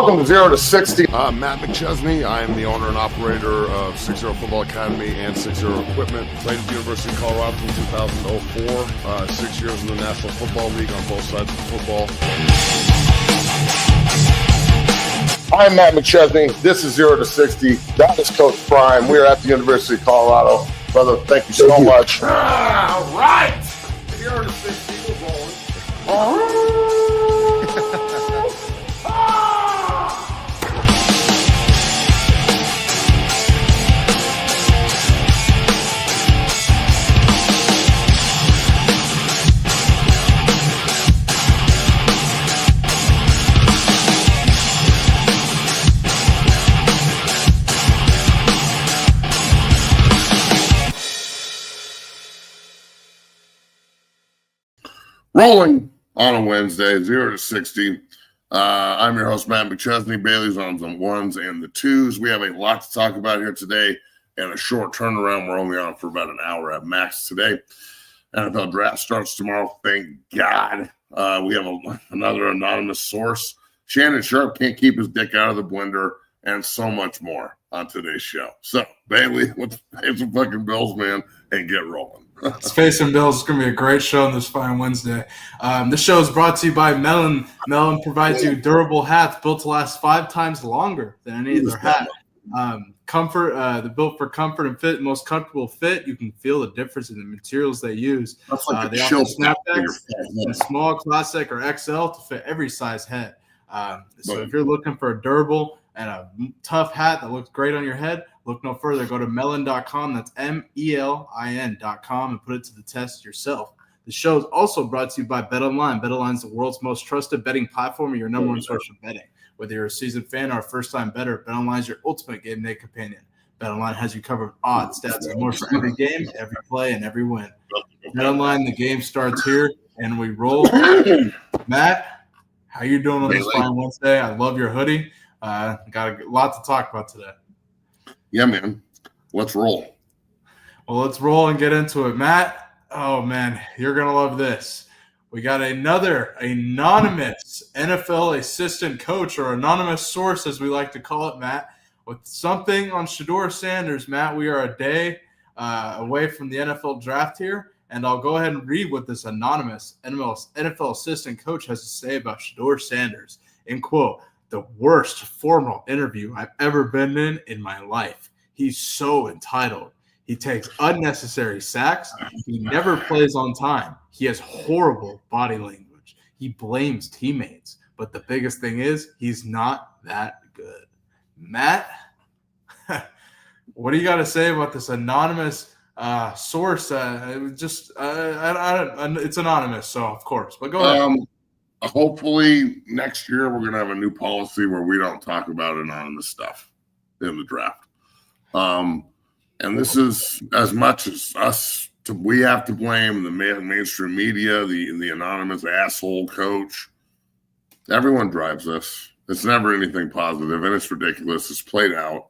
Welcome to 0 to 60. I'm Matt McChesney. I am the owner and operator of 60 Football Academy and 60 Equipment. Played at the University of Colorado from 2004. 6 years in the National Football League on both sides of football. I'm Matt McChesney. This is 0 to 60. That is Coach Prime. We are at the University of Colorado. Brother, thank you so much. All right. 0 to 60. We're rolling. Rolling on a Wednesday, 0 to 60. I'm your host, Matt McChesney. Bailey's on the ones and the twos. We have a lot to talk about here today and a short turnaround. We're only on for about an hour at max today. NFL draft starts tomorrow. Thank God. We have another anonymous source. Shannon Sharpe can't keep his dick out of the blender, and so much more on today's show. So, Bailey, let's pay some fucking bills, man, and get rolling. Let's pay some bills. It's going to be a great show on this fine Wednesday. This show is brought to you by Melon. Melon provides you durable hats built to last 5 times longer than any other hat. They're built for comfort and fit, most comfortable fit. You can feel the difference in the materials they use. Like they offer snapbacks in small, classic, or XL to fit every size head. So if you're looking for a durable and a tough hat that looks great on your head, look no further. Go to melon.com. That's MELIN.com and put it to the test yourself. The show is also brought to you by BetOnline. BetOnline is the world's most trusted betting platform and your number one source for betting. Whether you're a seasoned fan or a first-time bettor, BetOnline is your ultimate game day companion. BetOnline has you covered with odds, stats, and more for every game, every play, and every win. BetOnline, the game starts here, and we roll. Matt, how you doing on this fine Wednesday? I love your hoodie. Got a lot to talk about today. Yeah, man. Let's roll. Well, let's roll and get into it. Matt, oh, man, you're going to love this. We got another anonymous NFL assistant coach, or anonymous source, as we like to call it, Matt, with something on Shedeur Sanders. Matt, we are a day away from the NFL draft here, and I'll go ahead and read what this anonymous NFL assistant coach has to say about Shedeur Sanders. In quote, "The worst formal interview I've ever been in my life. He's so entitled. He takes unnecessary sacks. He never plays on time. He has horrible body language. He blames teammates. But the biggest thing is he's not that good." Matt, what do you got to say about this anonymous source? It's anonymous, so of course. But go ahead. Hopefully next year we're going to have a new policy where we don't talk about anonymous stuff in the draft. And this is as much as us. We have to blame the mainstream media, the anonymous asshole coach. Everyone drives this. It's never anything positive, and it's ridiculous. It's played out.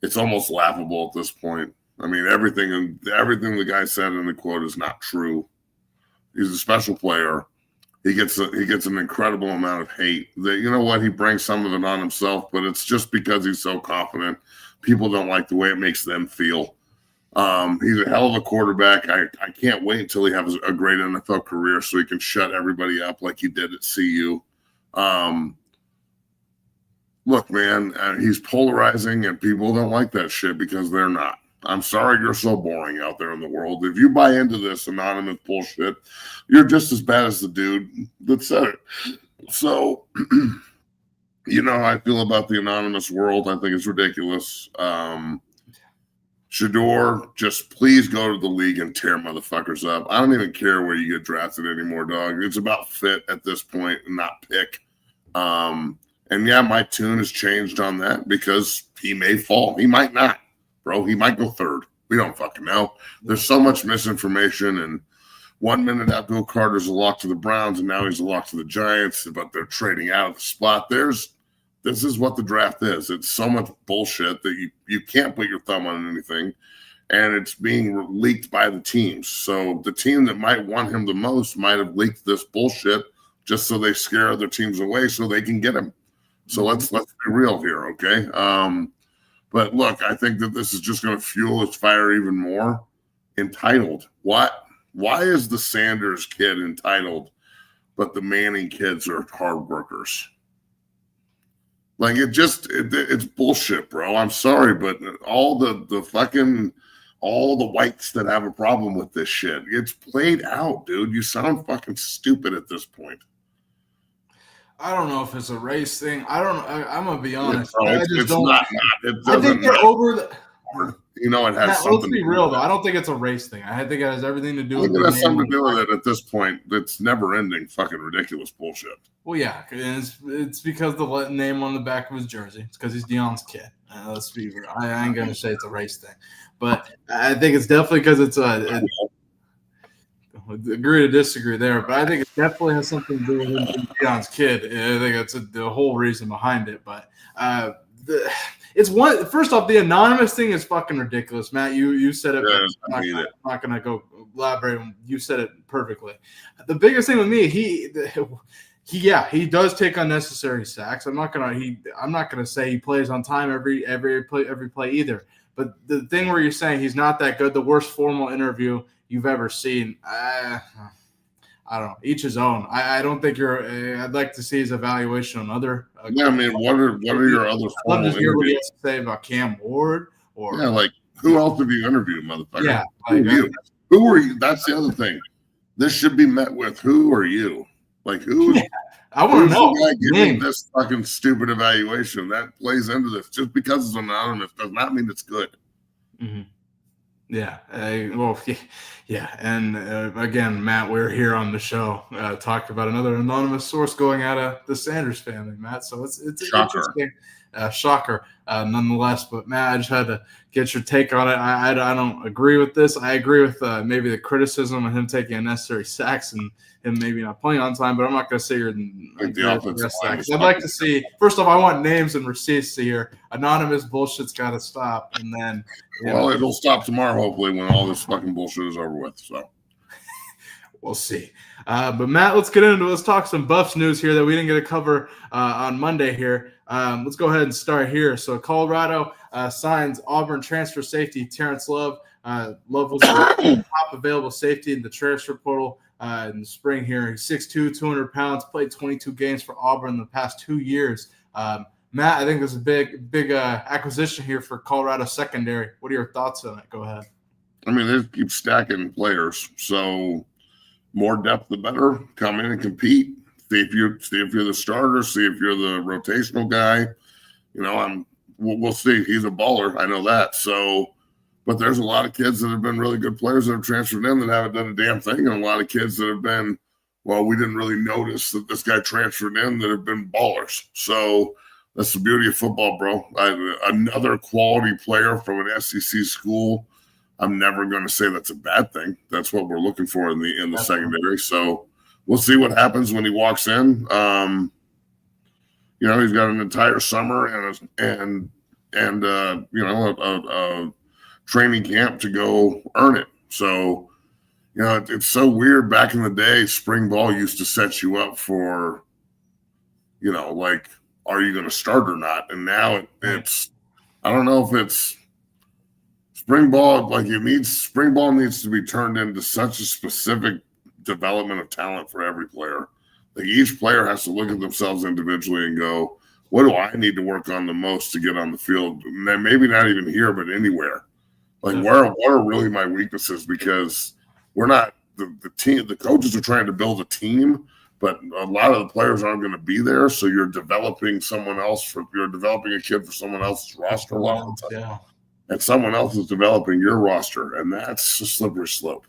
It's almost laughable at this point. I mean, everything the guy said in the quote is not true. He's a special player. He gets an incredible amount of hate. You know what? He brings some of it on himself, but it's just because he's so confident. People don't like the way it makes them feel. He's a hell of a quarterback. I can't wait until he has a great NFL career so he can shut everybody up like he did at CU. Look, man, he's polarizing, and people don't like that shit because they're not. I'm sorry you're so boring out there in the world. If you buy into this anonymous bullshit, you're just as bad as the dude that said it. So, you know how I feel about the anonymous world. I think it's ridiculous. Shedeur, just please go to the league and tear motherfuckers up. I don't even care where you get drafted anymore, dog. It's about fit at this point and not pick. And yeah, my tune has changed on that because he may fall. He might not. Bro, he might go third. We don't fucking know. There's so much misinformation, and 1 minute Abdul Carter's a lock to the Browns, and now he's a lock to the Giants, but they're trading out of the spot. This is what the draft is. It's so much bullshit that you can't put your thumb on anything, and it's being leaked by the teams. So the team that might want him the most might have leaked this bullshit just so they scare other teams away so they can get him. So let's be real here, okay? But look, I think that this is just going to fuel his fire even more. Entitled. What? Why is the Sanders kid entitled, but the Manning kids are hard workers? Like it's bullshit, bro. I'm sorry, but all the whites that have a problem with this shit, it's played out, dude. You sound fucking stupid at this point. I don't know if it's a race thing. I'm gonna be honest. It's not. It doesn't. I think they're over the. It has something. Let's be real, though. I don't think it's a race thing. I think it has everything to do with. It has something to do with it at this point. It's never-ending, fucking ridiculous bullshit. Well, yeah, it's because the name on the back of his jersey. It's because he's Deion's kid. Let's be real. I ain't gonna say it's a race thing, but I think it's definitely because it's a. Agree to disagree there, but I think it definitely has something to do with him, Deion's kid. I think that's the whole reason behind it. But it's one. First off, the anonymous thing is fucking ridiculous, Matt. You said it. I'm not gonna go elaborate. You said it perfectly. The biggest thing with me, he does take unnecessary sacks. I'm not gonna say he plays on time every play either. But the thing where you're saying he's not that good, the worst formal interview you've ever seen, I don't know. Each his own. I don't think I'd like to see his evaluation on other. What are your other formal interviews? Hear what he has to say about Cam Ward or who else have you interviewed, motherfucker? Yeah, who are you? That's the other thing. This should be met with who are you? Like who? Yeah, I want to know. The guy giving this fucking stupid evaluation that plays into this. Just because it's anonymous does not mean it's good. Mm-hmm. Yeah. Yeah. And again, Matt, we're here on the show talking about another anonymous source going out of the Sanders family, Matt. So it's interesting. Shocker, nonetheless. But Matt, I just had to get your take on it. I don't agree with this. I agree with maybe the criticism of him taking unnecessary sacks and him maybe not playing on time. But I'm not going to say you're the sacks. I'd like to see. First off, I want names and receipts to hear. Anonymous bullshit's got to stop, and then. It'll stop tomorrow, hopefully, when all this fucking bullshit is over with. So we'll see. But Matt, let's talk some Buffs news here that we didn't get to cover on Monday here. Let's go ahead and start here. So Colorado signs Auburn transfer safety Terrence Love. Love was the top available safety in the transfer portal in the spring here. He's 6'2", 200 pounds, played 22 games for Auburn in the past 2 years. Matt, I think there's a big acquisition here for Colorado secondary. What are your thoughts on it? Go ahead. I mean, they keep stacking players, so more depth the better. Come in and compete. See if you're the starter. See if you're the rotational guy. We'll see. He's a baller. I know that. So, but there's a lot of kids that have been really good players that have transferred in that haven't done a damn thing, and a lot of kids that have been, we didn't really notice that this guy transferred in that have been ballers. So. That's the beauty of football, bro. Another quality player from an SEC school. I'm never going to say that's a bad thing. That's what we're looking for in the secondary. So we'll see what happens when he walks in. He's got an entire summer and a training camp to go earn it. So it's so weird. Back in the day, spring ball used to set you up for, are you going to start or not? And now it's I don't know if it's spring ball. Spring ball needs to be turned into such a specific development of talent for every player. Like each player has to look at themselves individually and go, what do I need to work on the most to get on the field? And then maybe not even here, but anywhere. What are really my weaknesses? Because we're not the team. The coaches are trying to build a team. But a lot of the players aren't going to be there, so you're developing someone else. You're developing a kid for someone else's roster a lot of the time. Yeah. And someone else is developing your roster, and that's a slippery slope.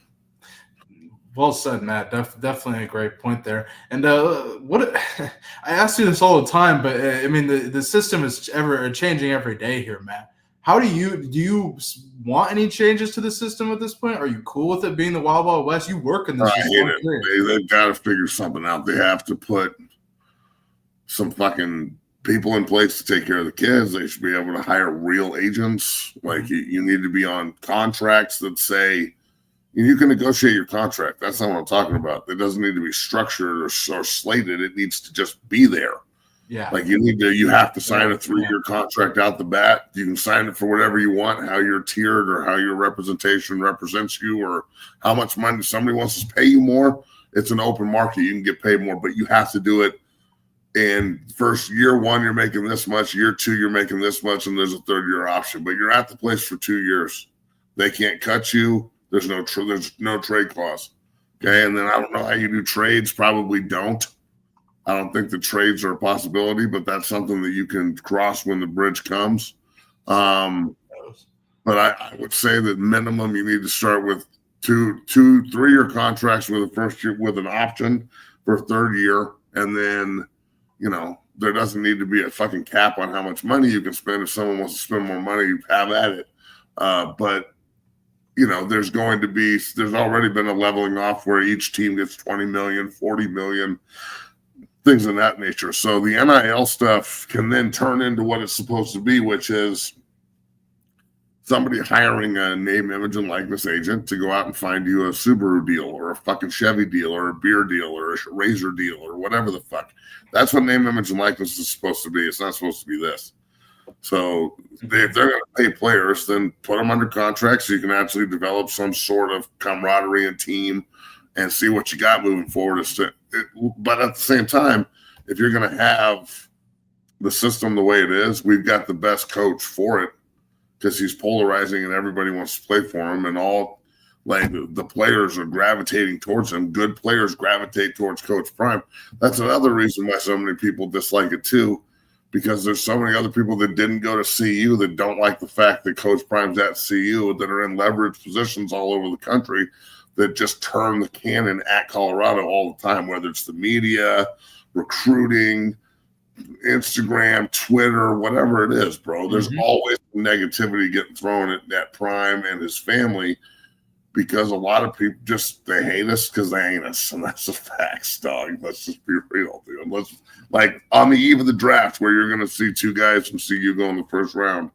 Well said, Matt. Definitely a great point there. And I ask you this all the time, but the system is ever changing every day here, Matt. How do you want any changes to the system at this point? Are you cool with it being the Wild Wild West? You work in this. I hate it. They've got to figure something out. They have to put some fucking people in place to take care of the kids. They should be able to hire real agents. Like you need to be on contracts that say you can negotiate your contract. That's not what I'm talking about. It doesn't need to be structured or slated. It needs to just be there. Yeah. Like you have to sign a 3-year contract out the bat. You can sign it for whatever you want, how you're tiered or how your representation represents you or how much money somebody wants to pay you more. It's an open market. You can get paid more, but you have to do it. And first year 1, you're making this much. Year 2, you're making this much, and there's a 3rd-year option. But you're at the place for 2 years. They can't cut you. There's no trade clause. Okay, and then I don't know how you do trades. Probably don't. I don't think the trades are a possibility, but that's something that you can cross when the bridge comes. But I would say that minimum you need to start with 3-year contracts with a first year with an option for a 3rd year, and then there doesn't need to be a fucking cap on how much money you can spend. If someone wants to spend more money, you have at it. But there's already been a leveling off where each team gets 20 million, 40 million. Things of that nature. So the NIL stuff can then turn into what it's supposed to be, which is somebody hiring a name, image, and likeness agent to go out and find you a Subaru deal or a fucking Chevy deal or a beer deal or a razor deal or whatever the fuck. That's what name, image, and likeness is supposed to be. It's not supposed to be this. So if they're going to pay players, then put them under contract so you can actually develop some sort of camaraderie and team and see what you got moving forward. But at the same time, if you're going to have the system the way it is, we've got the best coach for it because he's polarizing and everybody wants to play for him, and all like the players are gravitating towards him. Good players gravitate towards Coach Prime. That's another reason why so many people dislike it too, because there's so many other people that didn't go to CU that don't like the fact that Coach Prime's at CU, that are in leverage positions all over the country, that just turn the cannon at Colorado all the time, whether it's the media, recruiting, Instagram, Twitter, whatever it is, bro. There's always negativity getting thrown at Prime and his family because a lot of people they hate us because they ain't us, and that's the facts, dog. Let's just be real, dude. Like on the eve of the draft where you're going to see 2 guys from CU go in the 1st round,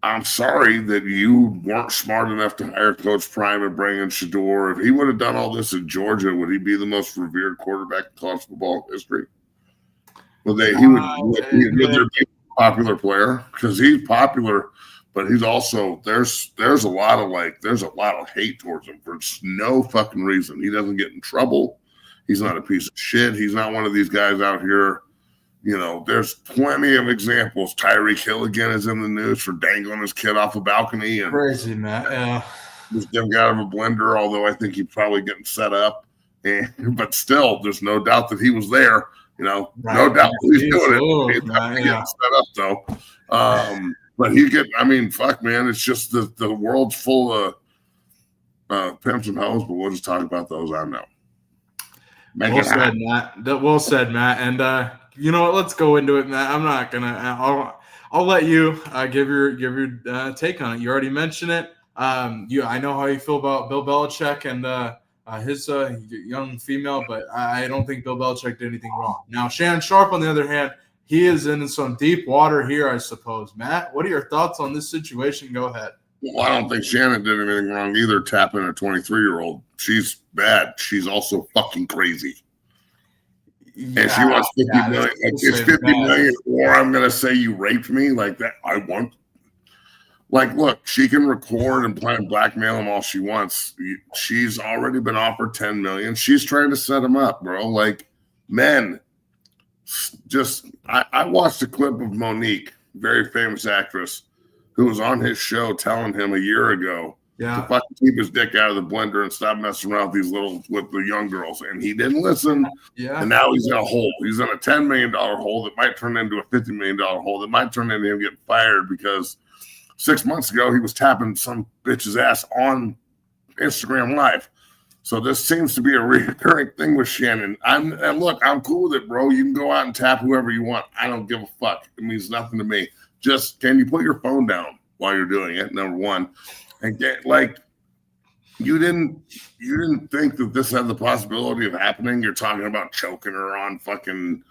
I'm sorry that you weren't smart enough to hire Coach Prime and bring in Shedeur. If he would have done all this in Georgia, would he be the most revered quarterback in college football history? Would there be a popular player? Because he's popular, but he's also there's a lot of hate towards him for no fucking reason. He doesn't get in trouble. He's not a piece of shit. He's not one of these guys out here. There's plenty of examples. Tyreek Hill again is in the news for dangling his kid off a balcony. And crazy, man. Yeah. Just getting out of a blender, although I think he's probably getting set up. But still, there's no doubt that he was there. No doubt that he's doing it. He's getting set up, though. But fuck, man. It's just the world's full of pimps and hoes, but we'll just talk about those I know. Well said, Matt. And you know what? Let's go into it, Matt. I'm not gonna. I'll let you give your take on it. You already mentioned it. I know how you feel about Bill Belichick and his young female, but I don't think Bill Belichick did anything wrong. Now, Shannon Sharpe, on the other hand, he is in some deep water here, I suppose. Matt, what are your thoughts on this situation? Go ahead. Well, I don't think Shannon did anything wrong either, tapping a 23-year-old. She's bad. She's also fucking crazy. Yeah, and she wants $50 million. It's $50 million, or I'm going to say you raped me like that. I want. Like, look, she can record and play and blackmail him all she wants. She's already been offered $10 million. She's trying to set him up, bro. Like, men, I watched a clip of Monique, very famous actress, who was on his show telling him a year ago to fucking keep his dick out of the blender and stop messing around with the young girls. And he didn't listen. Yeah. And now he's in a hole. He's in a $10 million hole that might turn into a $50 million hole that might turn into him getting fired because 6 months ago he was tapping some bitch's ass on Instagram Live. So this seems to be a recurring thing with Shannon. And look, I'm cool with it, bro. You can go out and tap whoever you want. I don't give a fuck. It means nothing to me. Just can you put your phone down while you're doing it? Number one, and get like you didn't think that this had the possibility of happening. You're talking about choking her on fucking.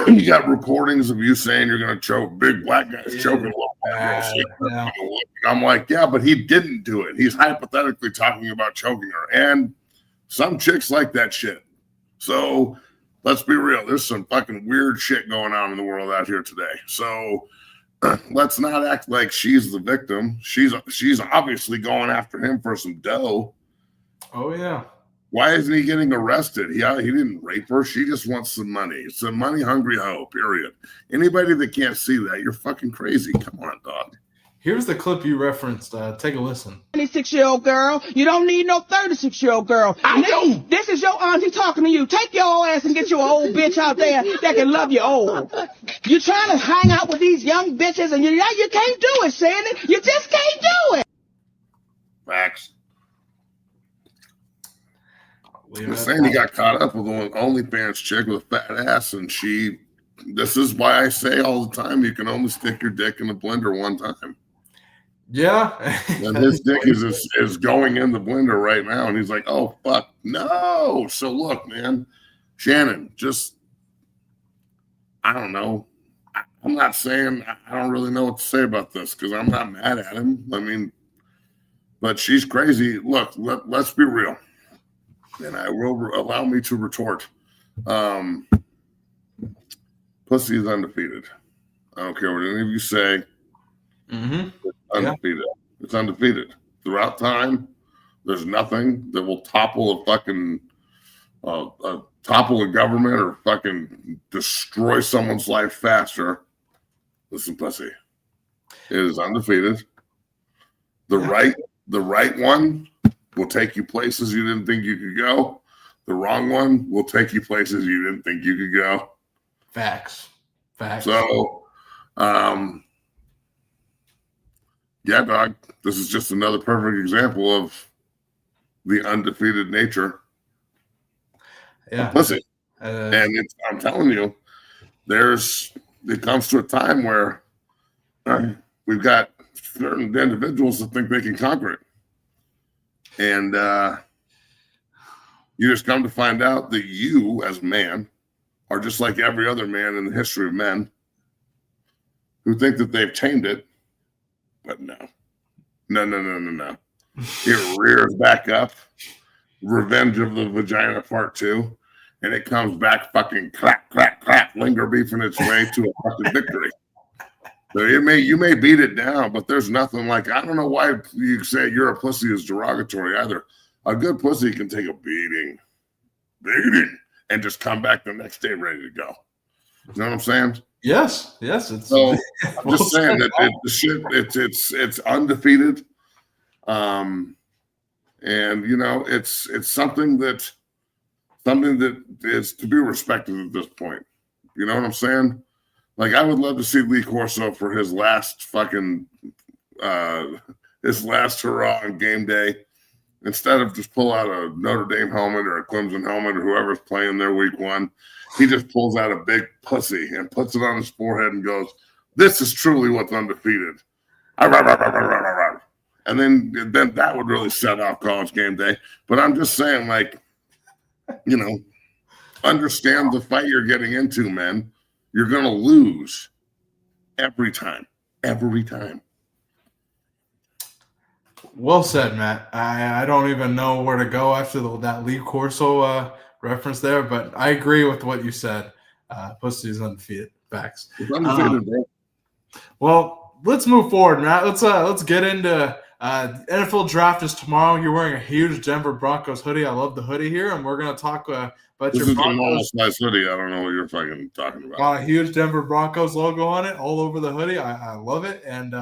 You got recordings of you saying you're going to choke big black guys choking a little black girl. I'm like, yeah, but he didn't do it. He's hypothetically talking about choking her, and some chicks like that shit. So let's be real. There's some fucking weird shit going on in the world out here today. So let's not act like she's the victim. She's obviously going after him for some dough. Oh, yeah. Why isn't he getting arrested? He didn't rape her. She just wants some money. It's a money-hungry hoe, period. Anybody that can't see that, you're fucking crazy. Come on, dog. Here's the clip you referenced. Take a listen. 26-year-old girl. You don't need no 36-year-old girl. This is your auntie talking to you. Take your ass and get you an old bitch out there that can love you old. You trying to hang out with these young bitches and you can't do it, Shannon. You just can't do it. Facts. I'm saying he got caught up with an OnlyFans chick with a fat ass, and this is why I say all the time, you can only stick your dick in the blender one time. Yeah. And his dick is going in the blender right now, and he's like, oh, fuck, no. So look, man, Shannon, I don't know. I'm not saying, I don't really know what to say about this because I'm not mad at him. I mean, but she's crazy. Look, let's be real. And I will allow me to retort. Pussy is undefeated. I don't care what any of you say. Mm-hmm. It's undefeated. Yeah. It's undefeated. Throughout time, there's nothing that will topple a fucking topple a government or fucking destroy someone's life faster than some pussy. It is undefeated. The right one will take you places you didn't think you could go. The wrong one will take you places you didn't think you could go. Facts. So, yeah, dog, this is just another perfect example of the undefeated nature. Yeah. Listen, and I'm telling you, it comes to a time where we've got certain individuals that think they can conquer it. And you just come to find out that you, as a man, are just like every other man in the history of men who think that they've tamed it. But no. It rears back up. Revenge of the Vagina Part 2. And it comes back fucking clap, linger beefing its way to a fucking victory. So you may beat it down, but there's nothing like, I don't know why you say you're a pussy is derogatory either. A good pussy can take a beating, and just come back the next day ready to go. You know what I'm saying? Yes. It's so I'm just saying that it's undefeated. And you know, it's something that is to be respected at this point. You know what I'm saying? Like, I would love to see Lee Corso for his last fucking his last hurrah on game day. Instead of just pull out a Notre Dame helmet or a Clemson helmet or whoever's playing their week one, he just pulls out a big pussy and puts it on his forehead and goes, "This is truly what's undefeated." And then that would really set off college game day. But I'm just saying, like, you know, understand the fight you're getting into, man. You're going to lose every time. Well said, Matt. I don't even know where to go after that Lee Corso reference there, but I agree with what you said. Pussy is undefeated. Facts. It's undefeated, bro. Well, let's move forward, Matt. Let's get into NFL draft is tomorrow. You're wearing a huge Denver Broncos hoodie. I love the hoodie here, and we're going to talk about this your Broncos. This is a normal size hoodie. I don't know what you're fucking talking about. Got a huge Denver Broncos logo on it, all over the hoodie. I love it. And,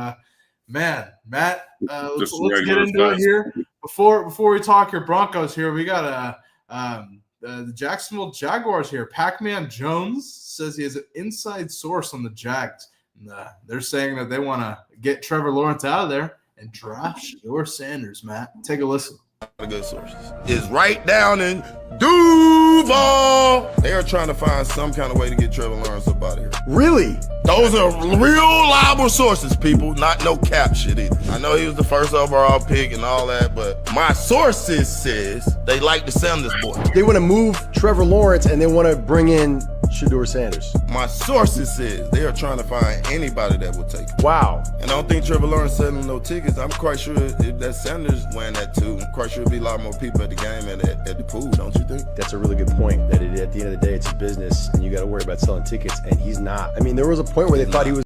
man, Matt, let's get into it here. Before we talk your Broncos here, we got the Jacksonville Jaguars here. Pac-Man Jones says he has an inside source on the Jags. And, they're saying that they want to get Trevor Lawrence out of there and draft Shedeur Sanders, Matt. Take a listen. Good sources is right down in Duval. They are trying to find some kind of way to get Trevor Lawrence up out of here. Really? Those are real reliable sources, people. Not no cap shit either. I know he was the first overall pick and all that, but my sources says they like the Sanders boy. They want to move Trevor Lawrence and they want to bring in Shedeur Sanders. My sources says they are trying to find anybody that will take it. Wow. And I don't think Trevor Lawrence selling no tickets. I'm quite sure if that Sanders wearing that too, I'm quite sure there'll be a lot more people at the game and at the pool, don't you think? That's a really good point, that at the end of the day, it's a business, and you got to worry about selling tickets, and he's not. I mean, there was a point where they thought he was.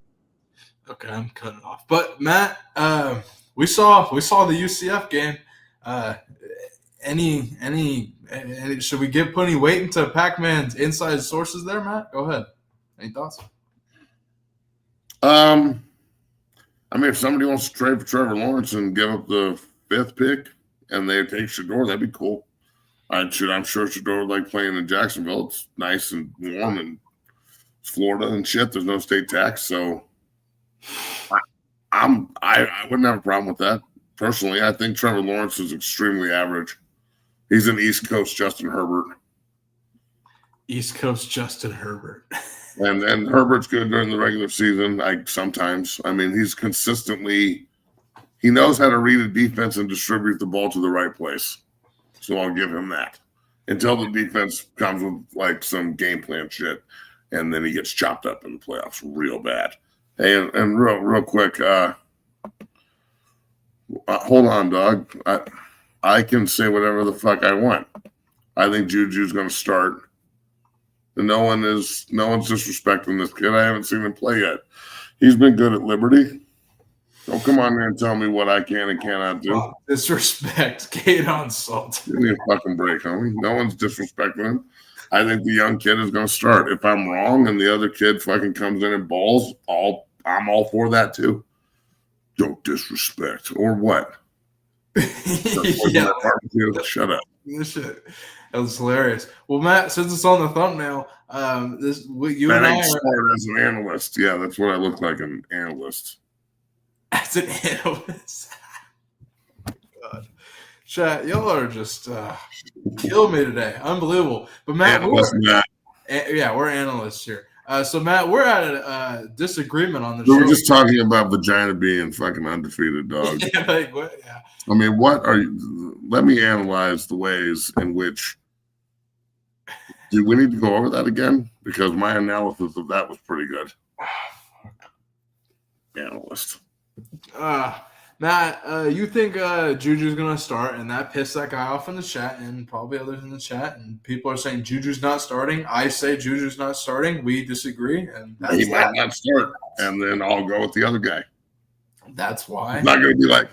Okay, I'm cutting off. But, Matt, we saw the UCF game. Should we put any weight into Pac-Man's inside sources there, Matt? Go ahead. Any thoughts? I mean, if somebody wants to trade for Trevor Lawrence and give up the 5th pick and they take Shedeur, that'd be cool. I'm sure Shedeur would like playing in Jacksonville. It's nice and warm, and it's Florida and shit. There's no state tax, so I wouldn't have a problem with that. Personally, I think Trevor Lawrence is extremely average. He's an East Coast Justin Herbert. East Coast Justin Herbert. And Herbert's good during the regular season. Sometimes. I mean, he's consistently – he knows how to read a defense and distribute the ball to the right place. So I'll give him that. Until the defense comes with, like, some game plan shit, and then he gets chopped up in the playoffs real bad. Hey, and real quick, hold on, dog. I can say whatever the fuck I want. I think Juju's going to start. And no one's disrespecting this kid. I haven't seen him play yet. He's been good at Liberty. Don't come on there and tell me what I can and cannot do. Oh, disrespect. Gate on salt. Give me a fucking break, homie. No one's disrespecting him. I think the young kid is going to start. If I'm wrong and the other kid fucking comes in and balls, I'm all for that too. Don't disrespect. Or what? Yeah. Shut up. This shit. That was hilarious. Well, Matt, since it's on the thumbnail, you and I are as an analyst. Yeah, that's what I look like, an analyst. As an analyst. God. Chat, y'all are just killing me today. Unbelievable. But Matt, we're analysts here. So Matt, we're at a disagreement on the show. We were just talking about vagina being fucking undefeated, dog. Yeah, like, what? Yeah. I mean, what are you? Let me analyze the ways in which. Do we need to go over that again? Because my analysis of that was pretty good. Analyst. Matt, you think Juju's going to start, and that pissed that guy off in the chat and probably others in the chat, and people are saying Juju's not starting. I say Juju's not starting. We disagree. And he might not start, and then I'll go with the other guy. That's why. I'm not going to be like,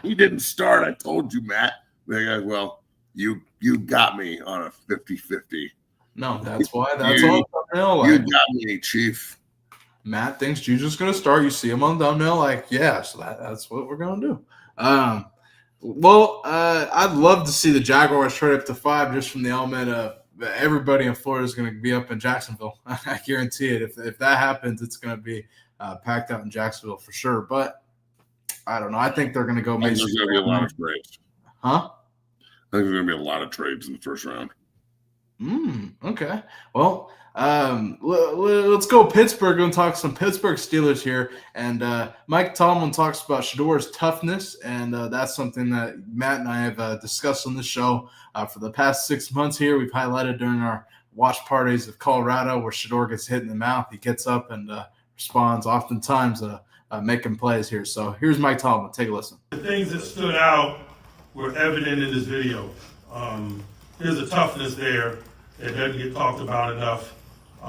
he didn't start. I told you, Matt. They go, well, you got me on a 50-50. No, that's why. That's all. You got me, Chief. Matt thinks Juju's going to start. You see him on the thumbnail, like, yeah, so that's what we're going to do. I'd love to see the Jaguars trade up to 5 just from the element of everybody in Florida is going to be up in Jacksonville. I guarantee it. If that happens, it's going to be packed out in Jacksonville for sure. But I don't know. I think they're going to go. There's going to be a lot of trades. Huh? I think there's going to be a lot of trades in the first round. Okay. Well, let's go Pittsburgh. We're going to talk some Pittsburgh Steelers here. And Mike Tomlin talks about Shedeur's toughness, and that's something that Matt and I have discussed on the show for the past 6 months here. We've highlighted during our watch parties of Colorado where Shedeur gets hit in the mouth. He gets up and responds, oftentimes making plays here. So here's Mike Tomlin. Take a listen. The things that stood out were evident in this video. There's a toughness there that doesn't get talked about enough.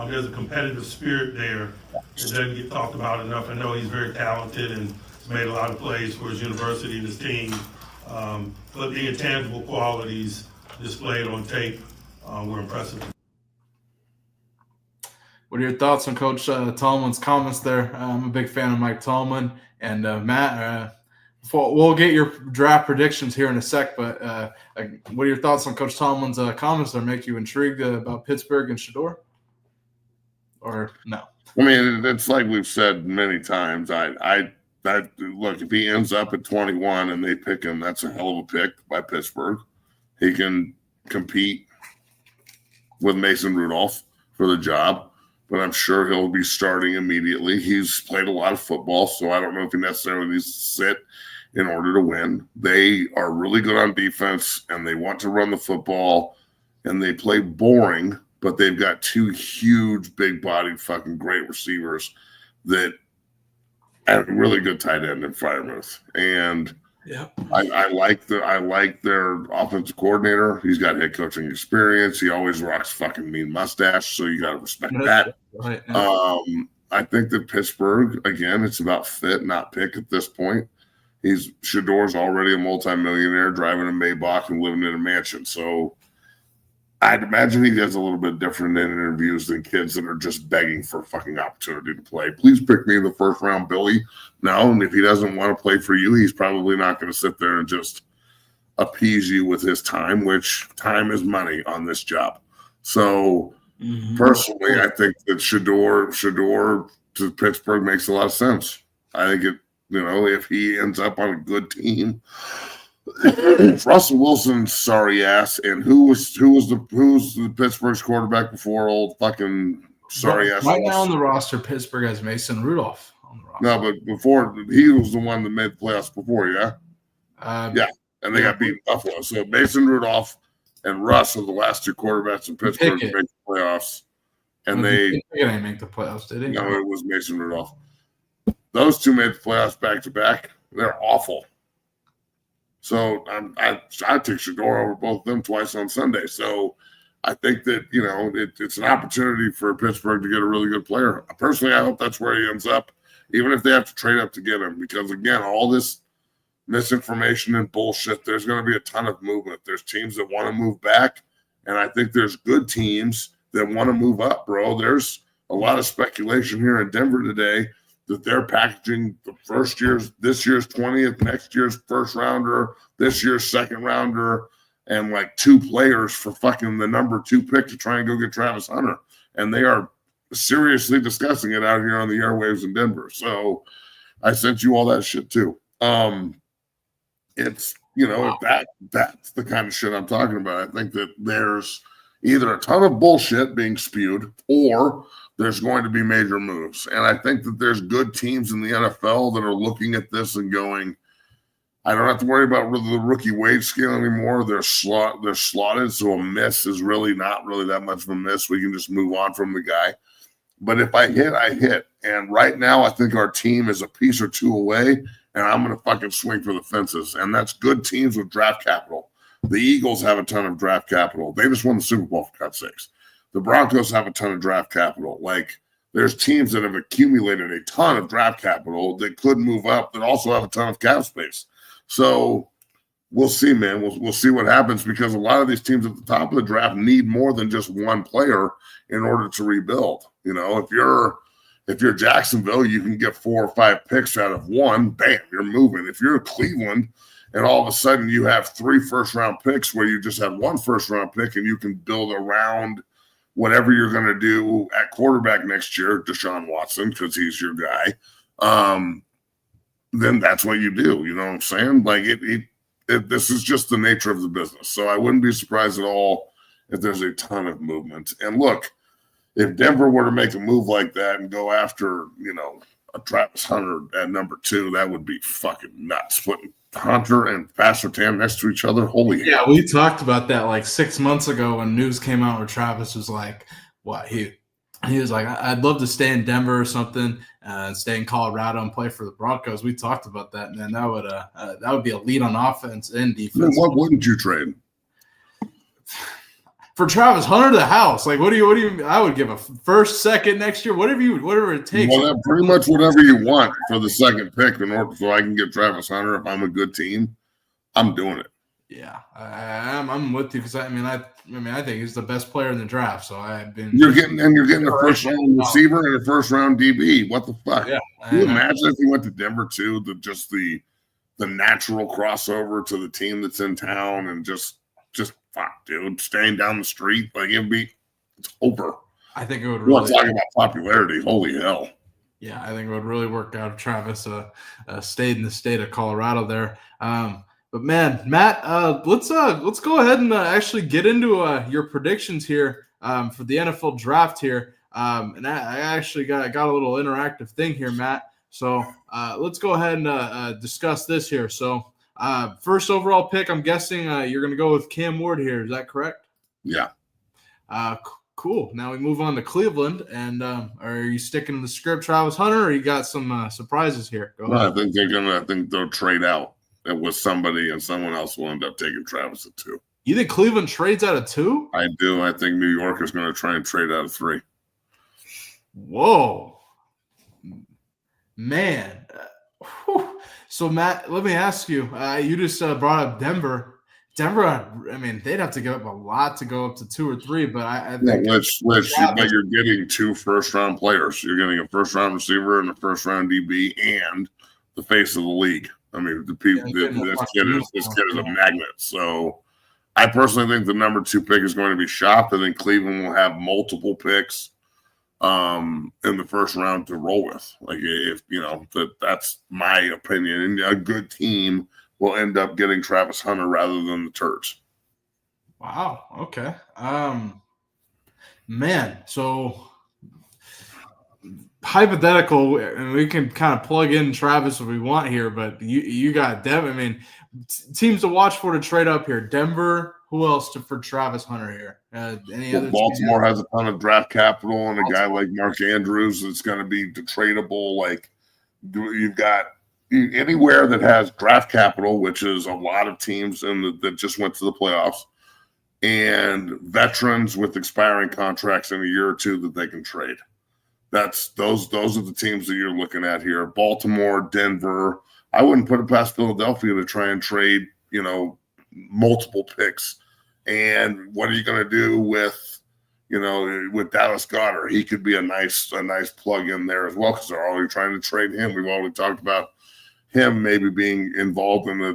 There's a competitive spirit there that doesn't get talked about enough. I know he's very talented and has made a lot of plays for his university and his team. But the intangible qualities displayed on tape were impressive. What are your thoughts on Coach Tomlin's comments there? I'm a big fan of Mike Tomlin. And Matt, we'll get your draft predictions here in a sec, but what are your thoughts on Coach Tomlin's comments that make you intrigued about Pittsburgh and Shedeur? Or no? I mean, it's like we've said many times. I look, if he ends up at 21 and they pick him, that's a hell of a pick by Pittsburgh. He can compete with Mason Rudolph for the job, but I'm sure he'll be starting immediately. He's played a lot of football, so I don't know if he necessarily needs to sit in order to win. They are really good on defense, and they want to run the football, and they play boring but they've got two huge, big-bodied, fucking great receivers that have a really good tight end in Freiermuth. And I like their offensive coordinator. He's got head coaching experience. He always rocks fucking mean mustache, so you got to respect that. Right. I think that Pittsburgh, again, it's about fit, not pick at this point. Shedeur's already a multimillionaire, driving a Maybach and living in a mansion. So I'd imagine he does a little bit different in interviews than kids that are just begging for a fucking opportunity to play. Please pick me in the first round, Billy. No, and if he doesn't want to play for you, he's probably not going to sit there and just appease you with his time, which time is money on this job. So personally, I think that Shedeur to Pittsburgh makes a lot of sense. I think it, if he ends up on a good team. Russell Wilson's sorry ass, and who's the Pittsburgh's quarterback before old fucking sorry ass? Right now on the roster, Pittsburgh has Mason Rudolph on the roster. No, but before he was the one that made the playoffs before, yeah, and they got beaten Buffalo. So Mason Rudolph and Russ are the last two quarterbacks in Pittsburgh to make the playoffs, and they didn't make the playoffs, did he? No, it was Mason Rudolph. Those two made the playoffs back to back. They're awful. So I took Shedeur over both of them twice on Sunday. So I think that, it's an opportunity for Pittsburgh to get a really good player. Personally, I hope that's where he ends up, even if they have to trade up to get him. Because, again, all this misinformation and bullshit, there's going to be a ton of movement. There's teams that want to move back, and I think there's good teams that want to move up, bro. There's a lot of speculation here in Denver today that they're packaging this year's 20th, next year's first rounder, this year's second rounder, and like two players for fucking the number 2 pick to try and go get Travis Hunter. And they are seriously discussing it out here on the airwaves in Denver. So I sent you all that shit too. It's, that's the kind of shit I'm talking about. I think that there's either a ton of bullshit being spewed or there's going to be major moves. And I think that there's good teams in the NFL that are looking at this and going, I don't have to worry about the rookie wage scale anymore. They're slotted, so a miss is really not really that much of a miss. We can just move on from the guy. But if I hit, I hit. And right now, I think our team is a piece or two away, and I'm going to fucking swing for the fences. And that's good teams with draft capital. The Eagles have a ton of draft capital. They just won the Super Bowl, for God's sakes. The Broncos have a ton of draft capital. Like, there's teams that have accumulated a ton of draft capital that could move up that also have a ton of cap space. So we'll see, man. We'll see what happens, because a lot of these teams at the top of the draft need more than just one player in order to rebuild. If you're Jacksonville, you can get 4 or 5 picks out of one. Bam, you're moving. If you're Cleveland and all of a sudden you have 3 first-round picks where you just have 1 first-round pick and you can build around whatever you're going to do at quarterback next year, Deshaun Watson, because he's your guy, then that's what you do. You know what I'm saying? Like, this is just the nature of the business. So I wouldn't be surprised at all if there's a ton of movement. And look, if Denver were to make a move like that and go after, a Travis Hunter at number 2, that would be fucking nuts. Putting Hunter and Passertan next to each other, holy hell. Yeah, we talked about that like 6 months ago when news came out where Travis was like, what, he was like, I'd love to stay in Denver or something, stay in Colorado and play for the Broncos. We talked about that, man. That would be a lead on offense and defense. Then what wouldn't you trade? For Travis Hunter to the house, like what do you? I would give a first, second next year, whatever it takes. Well, pretty much whatever you want for the second pick in order so I can get Travis Hunter. If I'm a good team, I'm doing it. Yeah, I'm with you because I think he's the best player in the draft. So you're getting a first round receiver and a first round DB. What the fuck? Yeah, can you imagine if he went to Denver too? The natural crossover to the team that's in town and just fuck, dude, staying down the street, like it's over. I think it would really. We're talking about popularity. Holy hell. Yeah, I think it would really work out if Travis stayed in the state of Colorado there. But man, Matt, let's go ahead and actually get into your predictions here for the NFL draft here. And I actually got a little interactive thing here, Matt. So let's go ahead and discuss this here. So first overall pick, I'm guessing you're going to go with Cam Ward here. Is that correct? Yeah. Cool. Now we move on to Cleveland, and are you sticking to the script, Travis Hunter, or you got some surprises here? Go ahead. I think they'll trade out with somebody, and someone else will end up taking Travis at 2. You think Cleveland trades out of 2? I do. I think New York is going to try and trade out of 3. Whoa, man. So Matt, let me ask you. You just brought up Denver. Denver, I mean, they'd have to give up a lot to go up to 2 or 3, but I think but you're getting 2 first-round players. You're getting a first-round receiver and a first-round DB and the face of the league. I mean, this kid is a magnet. So I personally think the number 2 pick is going to be shopped. I think Cleveland will have multiple picks in the first round to roll with. Like, if that's my opinion. And a good team will end up getting Travis Hunter rather than the Turds. Wow. Okay. Man, so hypothetical, and we can kind of plug in Travis if we want here, but you got Denver. I mean, teams to watch for to trade up here. Denver. Who else for Travis Hunter here? Any other? Baltimore has a ton of draft capital, and a guy like Mark Andrews that's going to be tradable. Like, you've got anywhere that has draft capital, which is a lot of teams that just went to the playoffs, and veterans with expiring contracts in a year or 2 that they can trade. Those are the teams that you're looking at here. Baltimore, Denver. I wouldn't put it past Philadelphia to try and trade, multiple picks. And what are you going to do with Dallas Goedert? He could be a nice plug in there as well, because they're already trying to trade him. We've already talked about him maybe being involved in a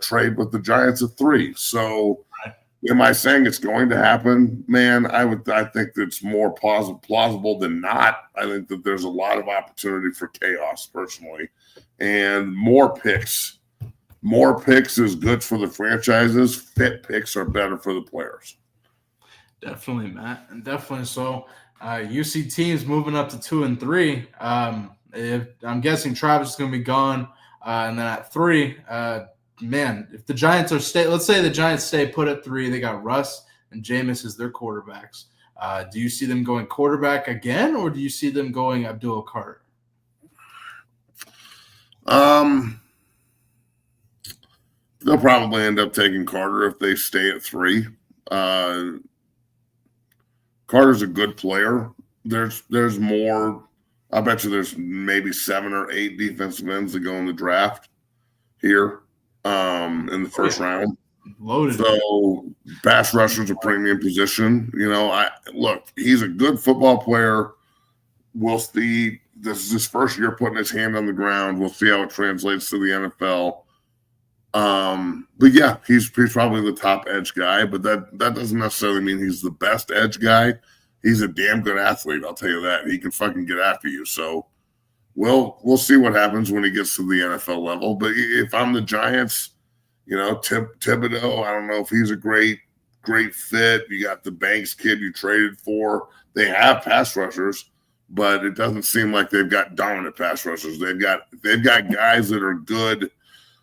trade with the Giants at 3. So am I saying it's going to happen? Man, I think it's more plausible than not. I think that there's a lot of opportunity for chaos personally, and more picks. More picks is good for the franchises. Fit picks are better for the players. Definitely, Matt, and definitely so. You see teams moving up to 2 and 3. I'm guessing Travis is going to be gone, and then at 3, man, if the Giants let's say the Giants stay put at 3, they got Russ and Jameis as their quarterbacks. Do you see them going quarterback again, or do you see them going Abdul Carter? They'll probably end up taking Carter if they stay at 3. Carter's a good player. There's more. I bet you there's maybe 7 or 8 defensive ends that go in the draft here in the first round. Loaded. So pass rusher's a premium position. Look, he's a good football player. We'll see. This is his first year putting his hand on the ground. We'll see how it translates to the NFL. But yeah, he's probably the top edge guy, but that doesn't necessarily mean he's the best edge guy. He's a damn good athlete, I'll tell you that. He can fucking get after you. So we'll see what happens when he gets to the NFL level. But if I'm the Giants, Thibodeau, I don't know if he's a great fit. You got the Banks kid you traded for. They have pass rushers, but it doesn't seem like they've got dominant pass rushers. They've got guys that are good.